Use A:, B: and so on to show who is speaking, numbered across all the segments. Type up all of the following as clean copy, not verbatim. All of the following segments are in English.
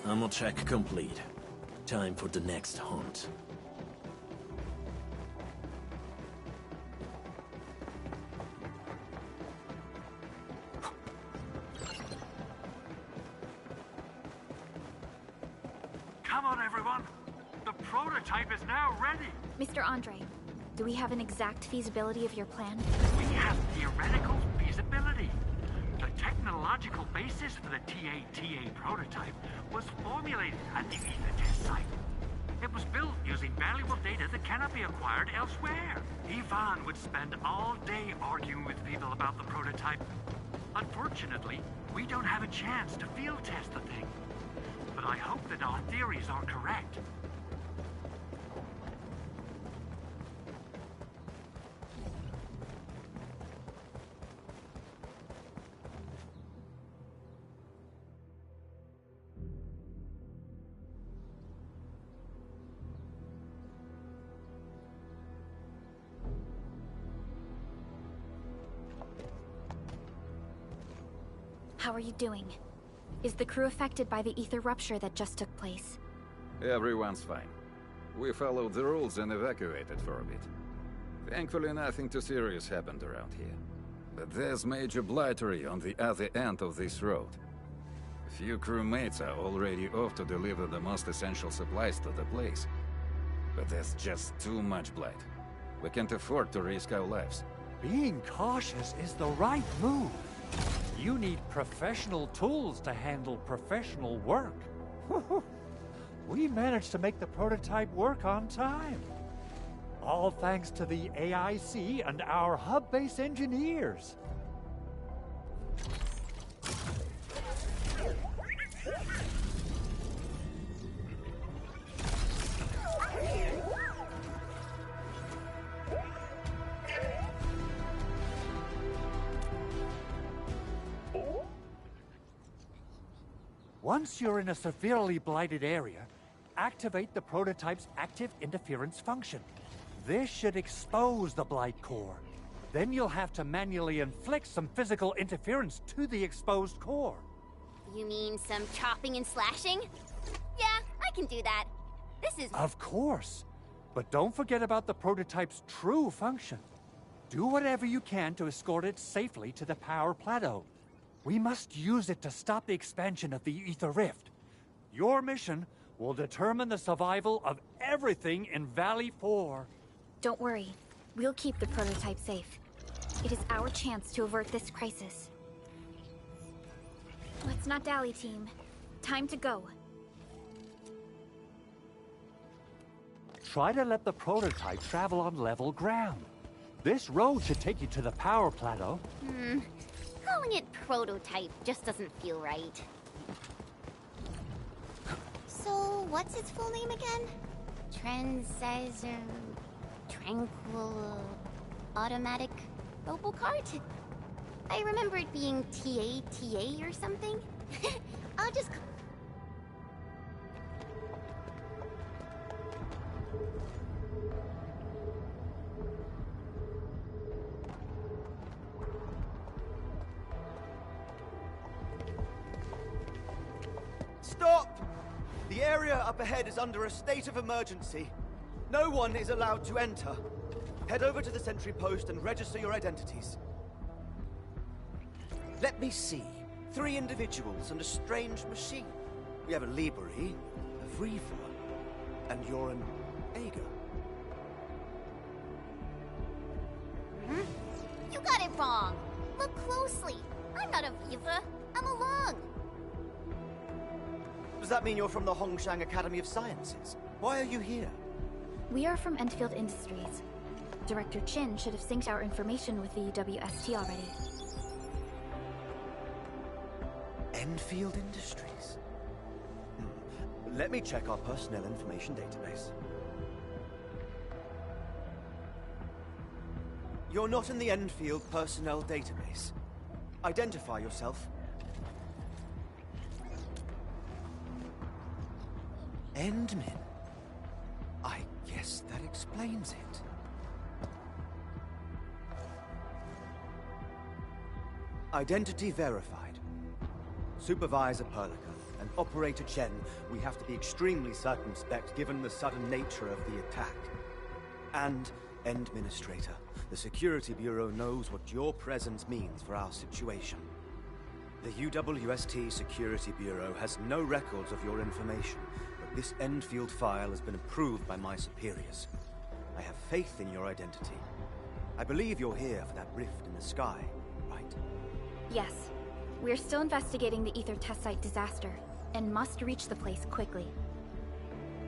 A: Ammo check complete. Time for the next hunt.
B: Come on, everyone. The prototype is now ready.
C: Mr. Andre, do we have an exact feasibility of your plan?
B: We have theoretical feasibility. The technological basis for the TA prototype was formulated at the Ether test site. It was built using valuable data that cannot be acquired elsewhere. Ivan would spend all day arguing with people about the prototype. Unfortunately, we don't have a chance to field test the thing. But I hope that our theories are correct.
C: How are you doing? Is the crew affected by the ether rupture that just took place?
D: Everyone's fine. We followed the rules and evacuated for a bit. Thankfully, nothing too serious happened around here. But there's major blightery on the other end of this road. A few crewmates are already off to deliver the most essential supplies to the place. But there's just too much blight. We can't afford to risk our lives.
E: Being cautious is the right move. You need professional tools to handle professional work. We managed to make the prototype work on time. All thanks to the AIC and our hub-base engineers. Once you're in a severely blighted area, activate the prototype's active interference function. This should expose the blight core. Then you'll have to manually inflict some physical interference to the exposed core.
F: You mean some chopping and slashing? Yeah, I can do that. This is...
E: Of course. But don't forget about the prototype's true function. Do whatever you can to escort it safely to the power plateau. We must use it to stop the expansion of the Ether Rift. Your mission will determine the survival of everything in Valley 4.
C: Don't worry. We'll keep the prototype safe. It is our chance to avert this crisis. Let's not dally, team. Time to go.
E: Try to let the prototype travel on level ground. This road should take you to the power plateau.
F: Calling it prototype just doesn't feel right. So, what's its full name again? Tranquil... Automatic... Robocart? I remember it being TA or something. I'll just...
G: Stop! The area up ahead is under a state of emergency. No one is allowed to enter. Head over to the sentry post and register your identities. Let me see. 3 individuals and a strange machine. We have a Liberi, a Vriva, and you're an Ager.
F: You got it wrong. Look closely. I'm not a Viva. I'm a Lung.
G: Does that mean you're from the Hongshang Academy of Sciences? Why are you here?
C: We are from Endfield Industries. Director Chin should have synced our information with the WST already.
G: Endfield Industries? Let me check our personnel information database. You're not in the Endfield personnel database. Identify yourself. Endmin. I guess that explains it. Identity verified. Supervisor Perlica. and Operator Chen, we have to be extremely circumspect given the sudden nature of the attack. And, Administrator, the Security Bureau knows what your presence means for our situation. The UWST Security Bureau has no records of your information, but this Endfield file has been approved by my superiors. I have faith in your identity. I believe you're here for that rift in the sky, right?
C: Yes. We're still investigating the Ether test site disaster, and must reach the place quickly.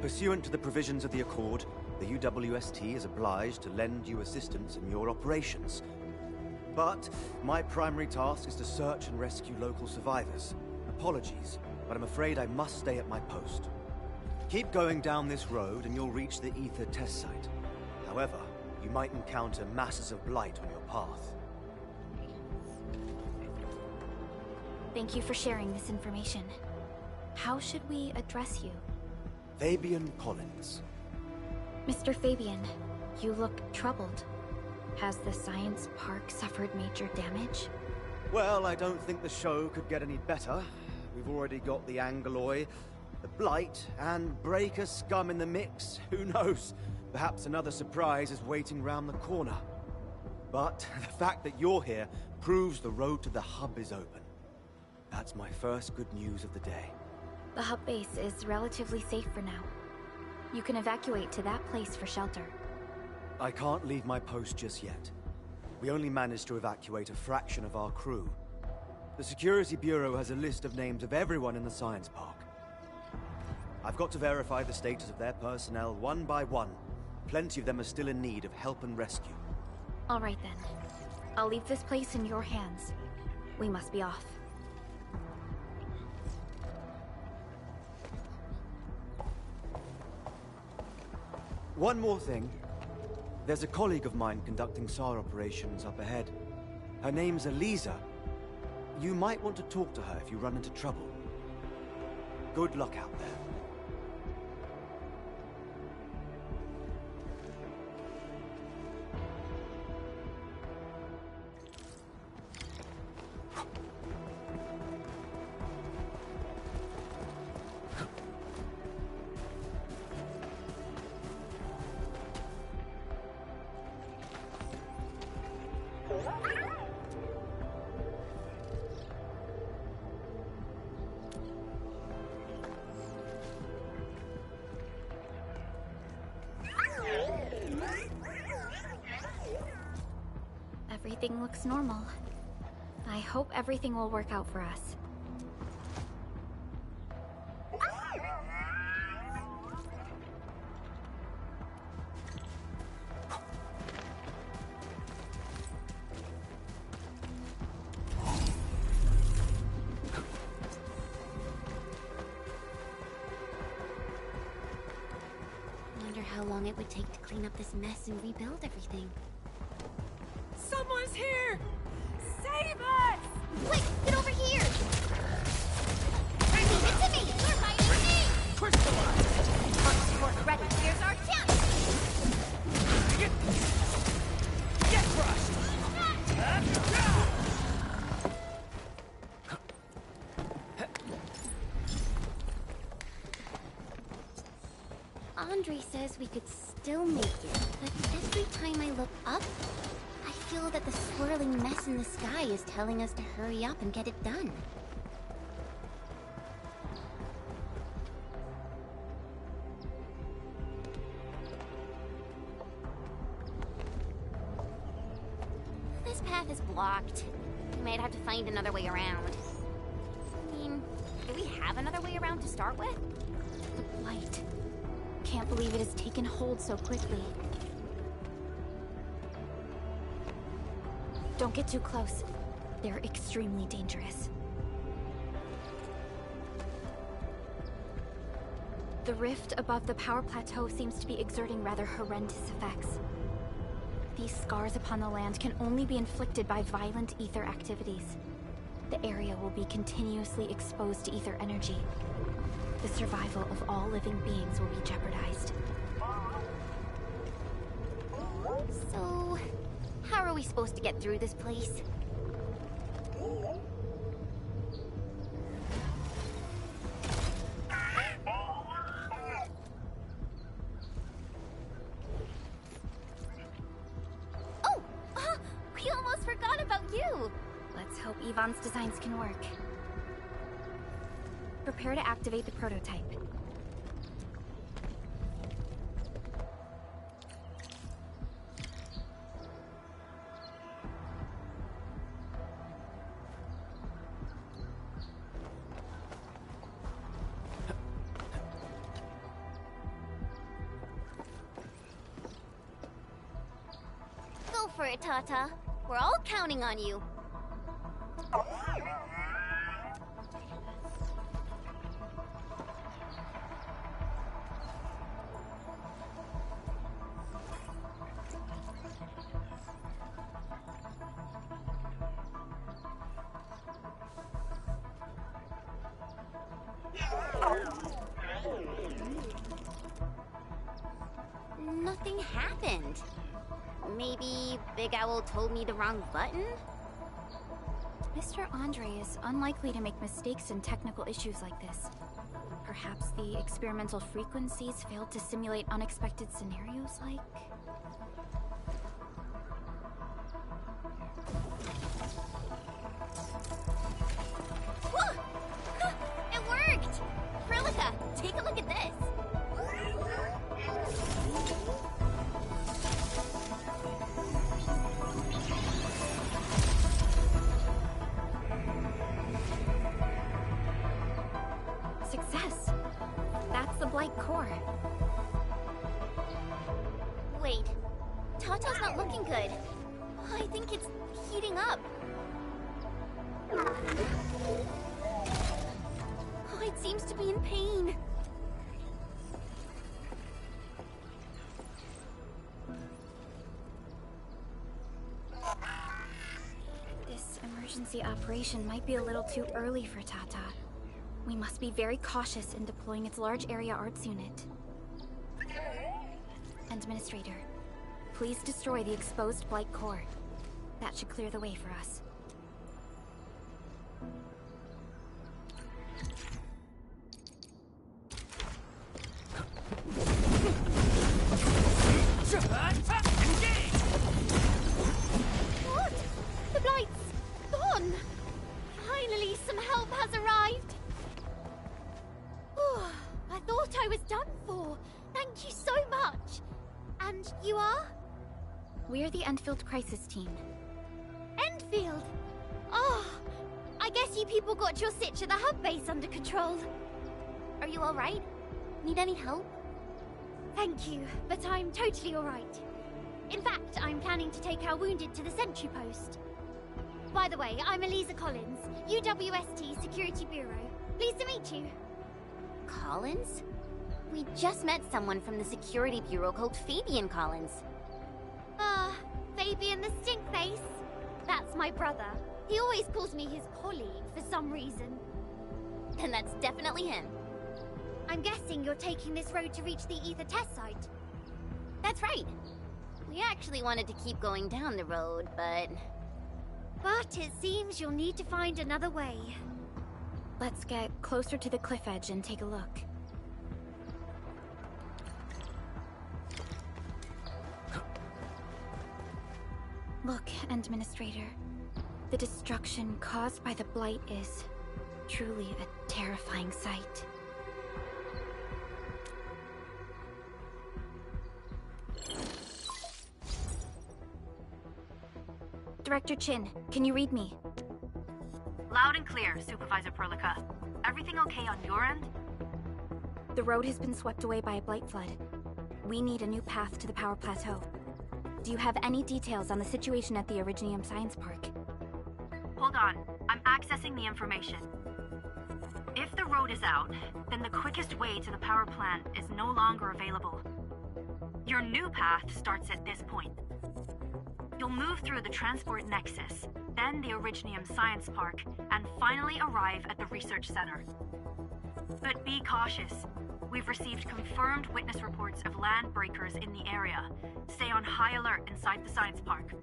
G: Pursuant to the provisions of the Accord, the UWST is obliged to lend you assistance in your operations. But my primary task is to search and rescue local survivors. Apologies, but I'm afraid I must stay at my post. Keep going down this road and you'll reach the Ether test site. However, you might encounter masses of blight on your path.
C: Thank you for sharing this information. How should we address you?
G: Fabian Collins.
C: Mr. Fabian, you look troubled. Has the science park suffered major damage?
G: Well, I don't think the show could get any better. We've already got the Angeloy, the Blight, and Breaker scum in the mix. Who knows? Perhaps another surprise is waiting round the corner. But the fact that you're here proves the road to the hub is open. That's my first good news of the day.
C: The hub base is relatively safe for now. You can evacuate to that place for shelter.
G: I can't leave my post just yet. We only managed to evacuate a fraction of our crew. The Security Bureau has a list of names of everyone in the science park. I've got to verify the status of their personnel one by one. Plenty of them are still in need of help and rescue.
C: All right then. I'll leave this place in your hands. We must be off.
G: One more thing. There's a colleague of mine conducting SAR operations up ahead. Her name's Eliza. You might want to talk to her if you run into trouble. Good luck out there.
C: Everything looks normal. I hope everything will work out for us.
F: Wonder how long it would take to clean up this mess and rebuild everything.
H: Someone's here! Save us!
F: Quick, get over here! Leave it to me! You're fighting me!
H: Crystallize!
F: Arc ready. Here's our chance!
H: Get crushed!
F: Andre says we could still make it, but every time I look up, I feel that the swirling mess in the sky is telling us to hurry up and get it done. This path is blocked. We might have to find another way around. I mean, do we have another way around to start with?
C: The blight. Can't believe it has taken hold so quickly. Don't get too close. They're extremely dangerous. The rift above the power plateau seems to be exerting rather horrendous effects. These scars upon the land can only be inflicted by violent ether activities. The area will be continuously exposed to ether energy. The survival of all living beings will be jeopardized.
F: So, how are we supposed to get through this place?
C: Yvonne's designs can work. Prepare to activate the prototype.
F: Go for it, Tata. We're all counting on you. Nothing happened. Maybe Big Owl told me the wrong button?
C: Mr. Andre is unlikely to make mistakes in technical issues like this. Perhaps the experimental frequencies failed to simulate unexpected scenarios like...
F: Whew! It worked! Prilica, take a look at this!
C: Success! That's the Blight core.
F: Wait, Tata's not looking good. I think it's heating up. Oh, it seems to be in pain.
C: This emergency operation might be a little too early for Tata. We must be very cautious in deploying its large area arts unit. Administrator, please destroy the exposed Blight core. That should clear the way for us.
F: What? The Blight's gone! Finally, some help has arrived! Whew, I thought I was done for. Thank you so much. And you are?
C: We're the Endfield crisis team.
F: Endfield! Oh, I guess you people got your sitch at the hub base under control. Are you alright? Need any help? Thank you, but I'm totally alright. In fact, I'm planning to take our wounded to the sentry post. By the way, I'm Elisa Collins, UWST Security Bureau. Pleased to meet you. Collins? We just met someone from the Security Bureau called Fabian Collins. Fabian the Stinkface. That's my brother. He always calls me his colleague for some reason. Then that's definitely him. I'm guessing you're taking this road to reach the Ether test site. That's right. We actually wanted to keep going down the road, but it seems you'll need to find another way.
C: Let's get closer to the cliff edge and take a look. Look, Administrator. The destruction caused by the Blight is truly a terrifying sight. Director Chin, can you read me?
I: Loud and clear, Supervisor Perlica. Everything okay on your end?
C: The road has been swept away by a Blight flood. We need a new path to the power plateau. Do you have any details on the situation at the Originium Science Park?
I: Hold on, I'm accessing the information. If the road is out, then the quickest way to the power plant is no longer available. Your new path starts at this point. You'll move through the Transport Nexus, then the Originium Science Park, and finally arrive at the Research Center. But be cautious. We've received confirmed witness reports of land breakers in the area. Stay on high alert inside the Science Park.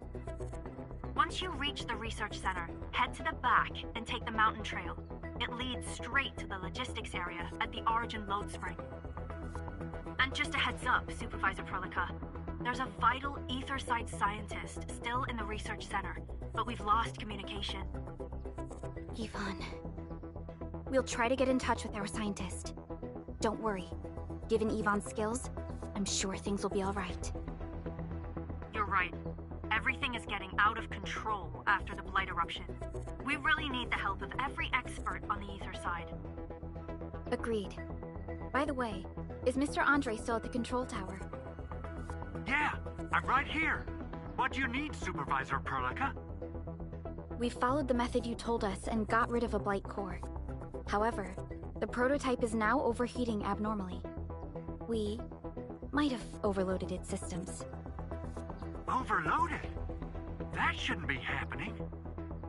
I: Once you reach the Research Center, head to the back and take the mountain trail. It leads straight to the logistics area at the Origin Load Spring. And just a heads up, Supervisor Perlica. There's a vital ether site scientist still in the Research Center, but we've lost communication.
C: Yvonne. We'll try to get in touch with our scientist. Don't worry. Given Yvonne's skills, I'm sure things will be alright.
I: You're right. Everything is getting out of control after the Blight eruption. We really need the help of every expert on the Ether side.
C: Agreed. By the way, is Mr. Andre still at the control tower?
B: Yeah, I'm right here. What do you need, Supervisor Perlica?
C: We followed the method you told us and got rid of a Blight core. However, the prototype is now overheating abnormally. We might have overloaded its systems.
B: Overloaded? That shouldn't be happening.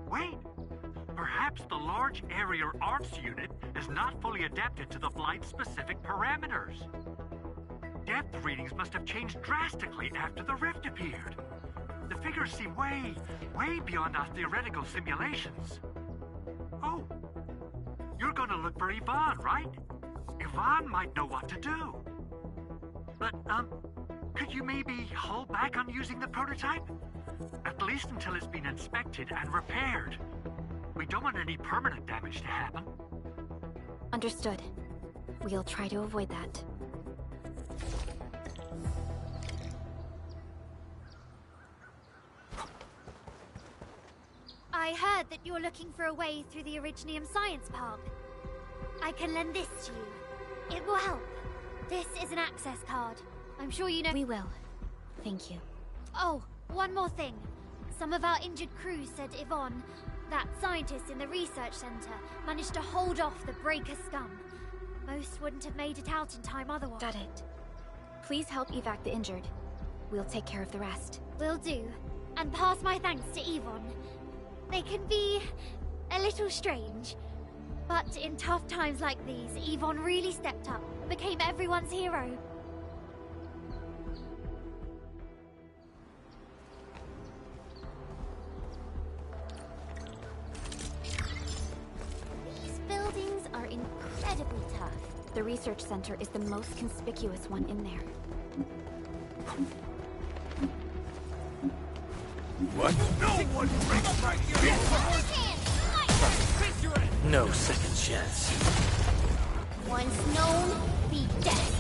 B: Wait, perhaps the large area arts unit is not fully adapted to the Blight-specific parameters. Depth readings must have changed drastically after the rift appeared. The figures seem way beyond our theoretical simulations. Oh, you're gonna look for Yvonne, right? Yvonne might know what to do. But, could you maybe hold back on using the prototype? At least until it's been inspected and repaired. We don't want any permanent damage to happen.
C: Understood. We'll try to avoid that.
F: I heard that you're looking for a way through the Originium Science Park. I can lend this to you. It will help. This is an access card. I'm sure you know—
C: We will. Thank you.
F: Oh, one more thing. Some of our injured crew said Yvonne, that scientist in the research center, managed to hold off the Breaker scum. Most wouldn't have made it out in time otherwise.
C: Got it. Please help evac the injured. We'll take care of the rest.
F: Will do. And pass my thanks to Yvonne. They can be a little strange, but in tough times like these, Yvonne really stepped up and became everyone's hero. These buildings are incredibly tough.
C: The research center is the most conspicuous one in there.
A: What?
H: No one breaks right here!
A: No second chance.
F: Once known, be dead.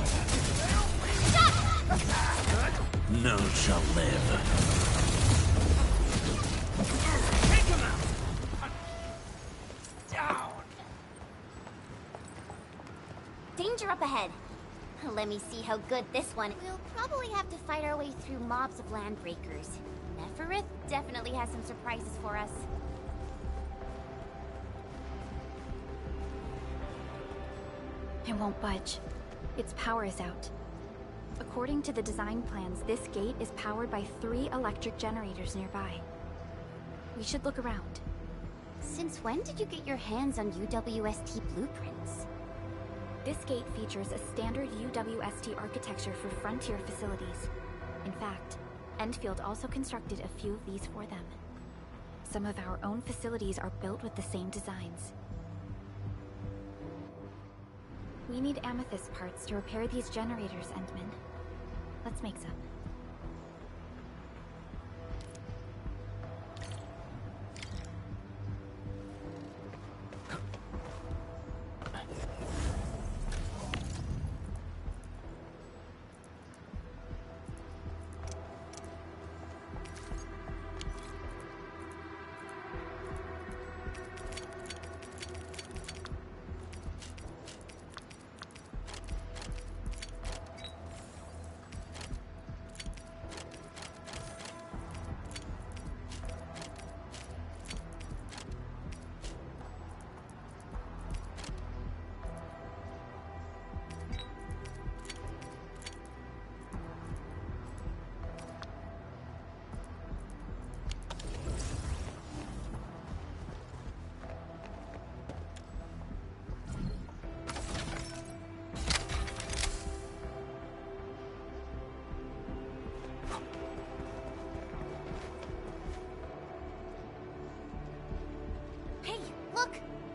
A: None shall live.
H: Take him out! Down!
F: Danger up ahead. Let me see how good this one— We'll probably have to fight our way through mobs of landbreakers. Neferith definitely has some surprises for us.
C: It won't budge. Its power is out. According to the design plans, this gate is powered by 3 electric generators nearby. We should look around.
F: Since when did you get your hands on UWST blueprints?
C: This gate features a standard UWST architecture for frontier facilities. In fact, Endfield also constructed a few of these for them. Some of our own facilities are built with the same designs. We need amethyst parts to repair these generators, Endman. Let's make some.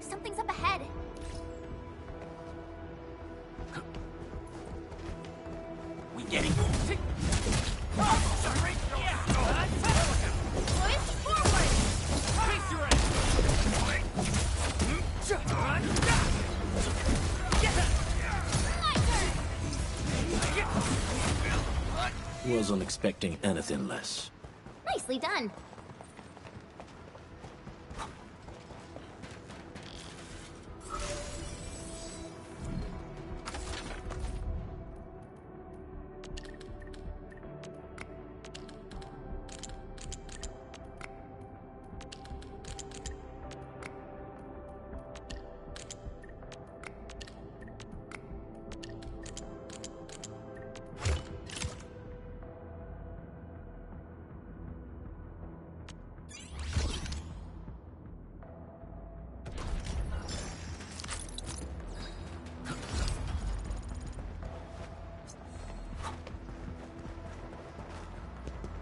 F: Something's up ahead.
A: We getting? Wasn't expecting anything less.
F: Nicely done.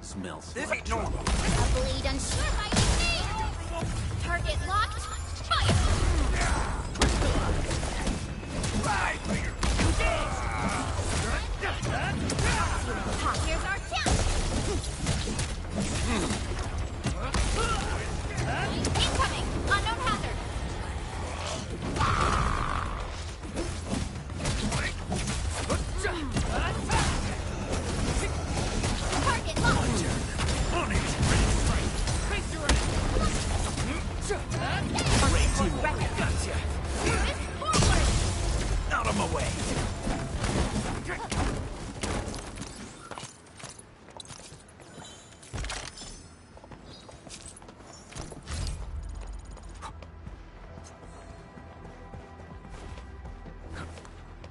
A: Smells
H: This
A: like
H: ain't normal.
A: trouble.
F: A bleed unsure by me. Target locked. Fire!
H: Right here.
F: Here's our chance. Incoming. Unknown hazard. Target locked.
H: On it.
A: Great teamwork.
H: Gotcha.
F: Forward.
H: Out of my way.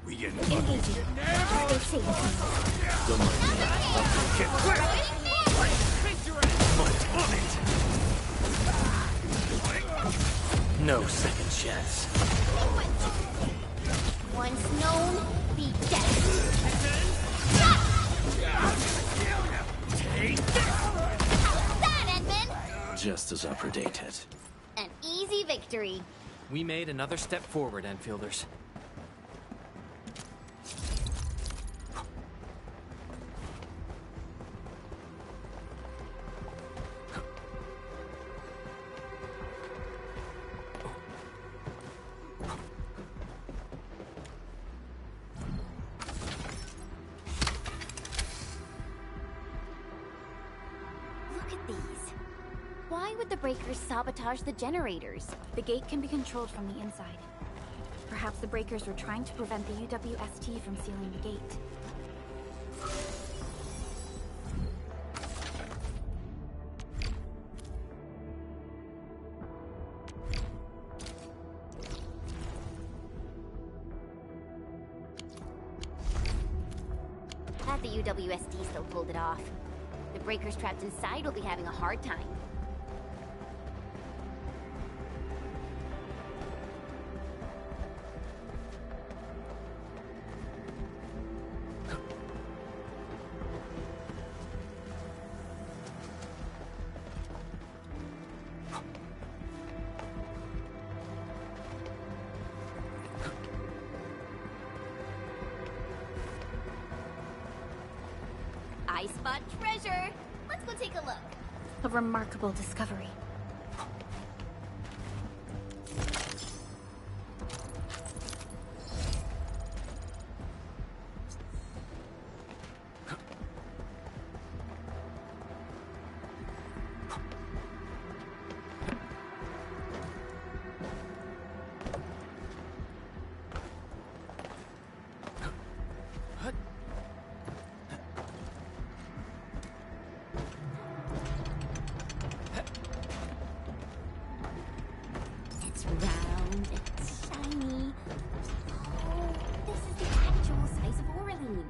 H: We getting
F: Engaging. Stay safe.
A: Don't mind me.
H: get quick. On it.
A: No second chance.
F: Once known, be dead.
H: Take
F: How's that, Edmund?
A: Just as I predicted.
F: An easy victory.
J: We made another step forward, Enfielders.
F: Look at these. Why would the breakers sabotage the generators?
C: The gate can be controlled from the inside. Perhaps the breakers were trying to prevent the UWST from sealing the gate.
F: Glad the UWSD still pulled it off. The breakers trapped inside will be having a hard time. I spot treasure. Let's go take a look.
C: A remarkable discovery.
F: It's round, it's shiny. Oh, this is the actual size of Oraline.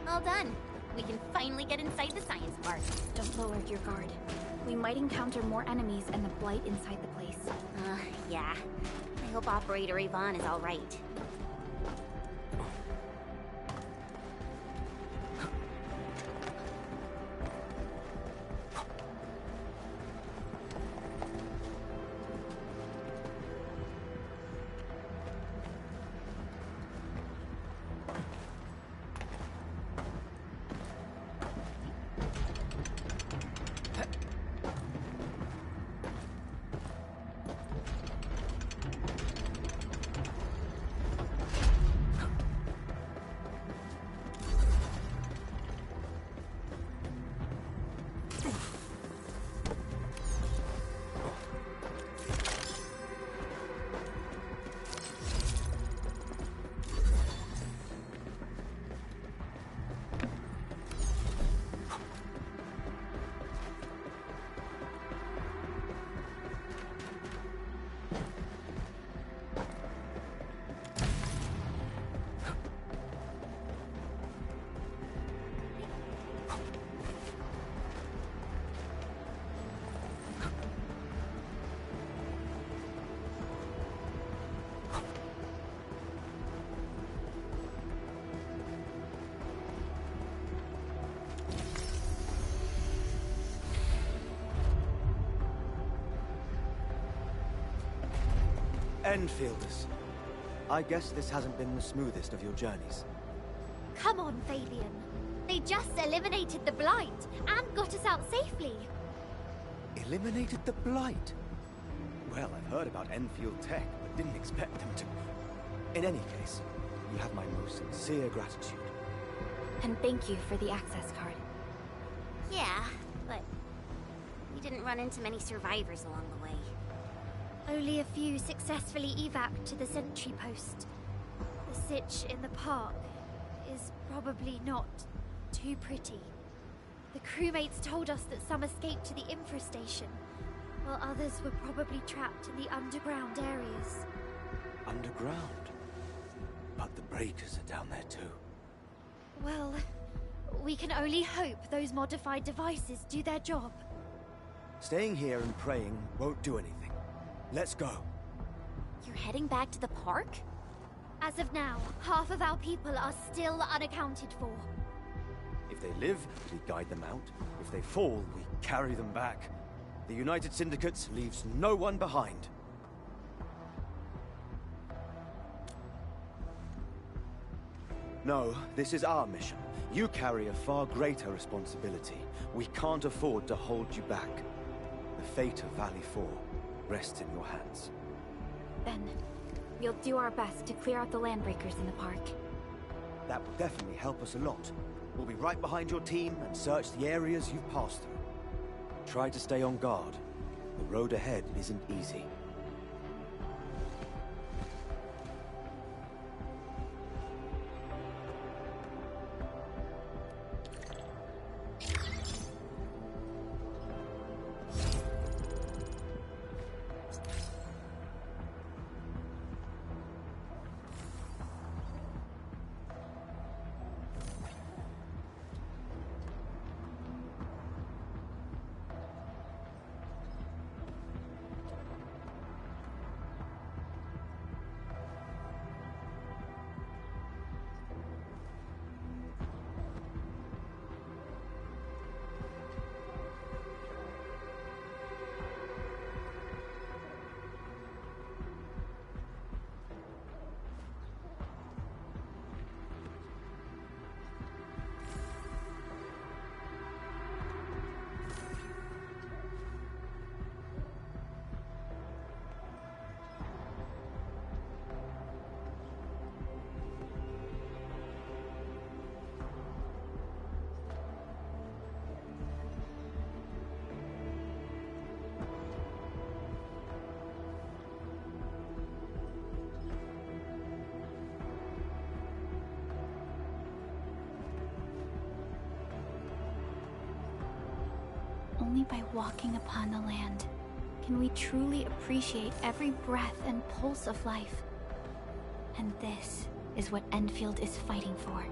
F: All done. We can finally get inside the science park.
C: Don't lower your guard. We might encounter more enemies and the blight inside the place.
F: Yeah. I hope Operator Yvonne is all right.
G: Enfielders. I guess this hasn't been the smoothest of your journeys.
F: Come on, Fabian. They just eliminated the Blight and got us out safely.
G: Eliminated the Blight? Well, I've heard about Enfield tech, but didn't expect them to... In any case, you have my most sincere gratitude.
C: And thank you for the access card.
F: Yeah, but we didn't run into many survivors along the way. Only a few successfully evac'd to the sentry post. The sitch in the park is probably not too pretty. The crewmates told us that some escaped to the infrastation, while others were probably trapped in the underground areas.
G: Underground? But the breakers are down there too.
F: Well, we can only hope those modified devices do their job.
G: Staying here and praying won't do anything. Let's go.
C: You're heading back to the park?
F: As of now, half of our people are still unaccounted for.
G: If they live, we guide them out. If they fall, we carry them back. The United Syndicate leaves no one behind. No, this is our mission. You carry a far greater responsibility. We can't afford to hold you back. The fate of Valley 4 rests in your hands.
C: Then, we'll do our best to clear out the landbreakers in the park.
G: That will definitely help us a lot. We'll be right behind your team and search the areas you've passed through. Try to stay on guard. The road ahead isn't easy.
C: Only by walking upon the land can we truly appreciate every breath and pulse of life. And this is what Endfield is fighting for.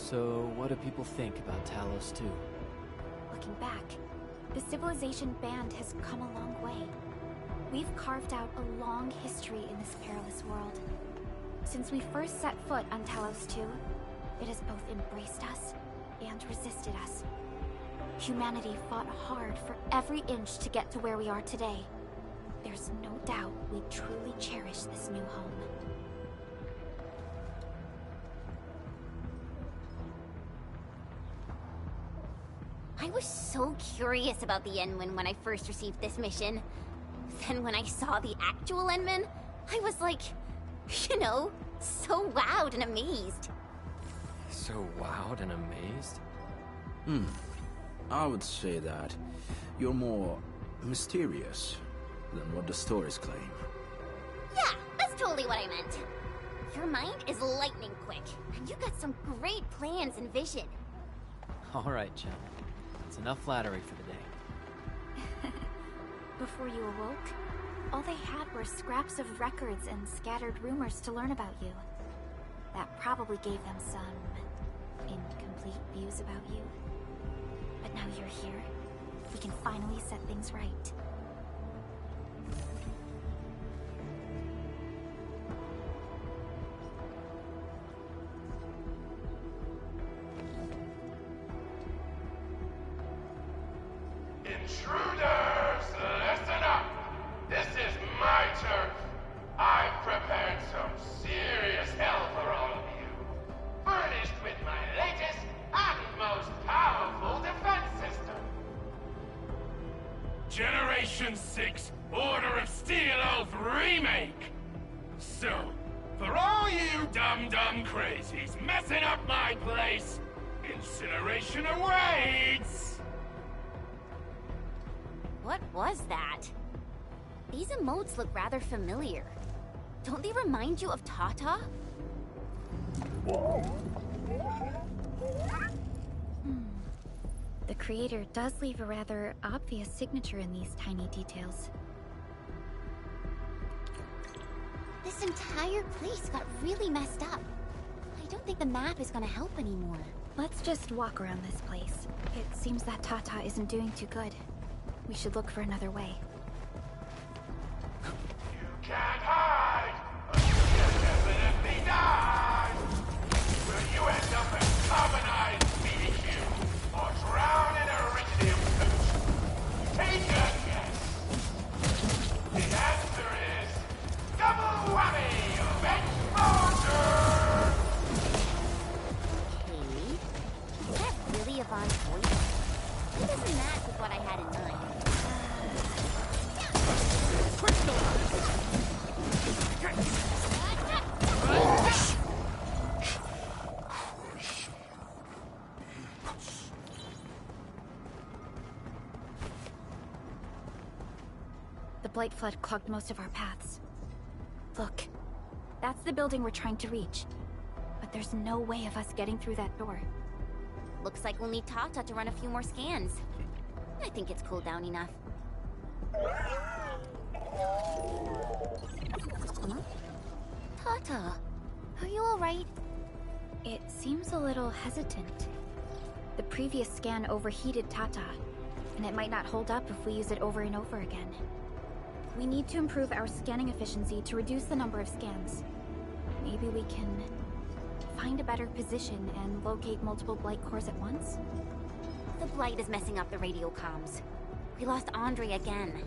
J: So, what do people think about Talos 2?
C: Looking back, the Civilization Band has come a long way. We've carved out a long history in this perilous world. Since we first set foot on Talos 2, it has both embraced us and resisted us. Humanity fought hard for every inch to get to where we are today. There's no doubt we truly cherish this new home.
F: I was so curious about the Endman when I first received this mission. Then when I saw the actual Endman, I was like, you know, so wowed and amazed.
J: So wowed and amazed?
K: I would say that you're more mysterious than what the stories claim.
F: Yeah, that's totally what I meant. Your mind is lightning quick, and you got some great plans and vision.
J: Alright, Chum. It's enough flattery for the day.
C: Before you awoke, all they had were scraps of records and scattered rumors to learn about you. That probably gave them some incomplete views about you. But now you're here, we can finally set things right.
L: Intruders, listen up! This is my turf. I've prepared some serious hell for all of you. Furnished with my latest and most powerful defense system. Generation 6 Order of Steel Elf Remake! So, for all you dumb crazies messing up my place, incineration awaits!
F: What was that? These emotes look rather familiar. Don't they remind you of Tata?
C: The creator does leave a rather obvious signature in these tiny details.
F: This entire place got really messed up. I don't think the map is gonna help anymore.
C: Let's just walk around this place. It seems that Tata isn't doing too good. We should look for another way.
L: You can't hide until you definitely die! Will you end up as carbonized BBQ or drown in iridium coach? Take a guess! The answer is double whammy of exposure!
F: Okay. Is that really Yvonne's voice? It doesn't match with what I had in mind.
C: The Blight Flood clogged most of our paths. Look, that's the building we're trying to reach. But there's no way of us getting through that door.
F: Looks like we'll need Tata to run a few more scans. I think it's cooled down enough. Huh? Tata, are you alright?
C: It seems a little hesitant. The previous scan overheated Tata, and it might not hold up if we use it over and over again. We need to improve our scanning efficiency to reduce the number of scans. Maybe we can find a better position and locate multiple Blight cores at once?
F: The Blight is messing up the radio comms. We lost Andre again.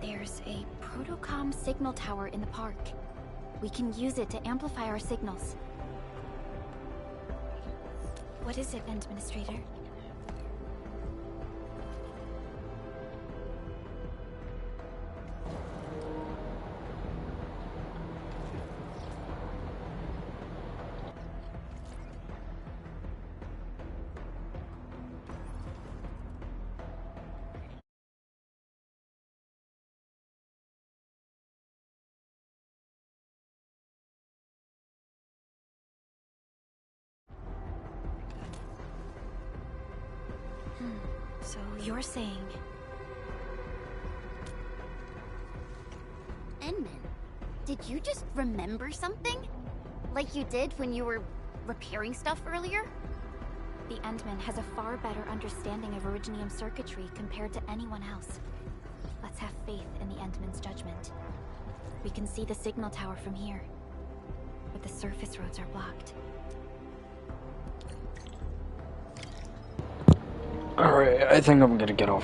C: There's a protocom signal tower in the park. We can use it to amplify our signals. What is it, Administrator? So you're saying...
F: Endman, did you just remember something? Like you did when you were repairing stuff earlier?
C: The Endman has a far better understanding of Originium circuitry compared to anyone else. Let's have faith in the Endman's judgment. We can see the signal tower from here, but the surface roads are blocked.
M: Alright, I think I'm gonna get off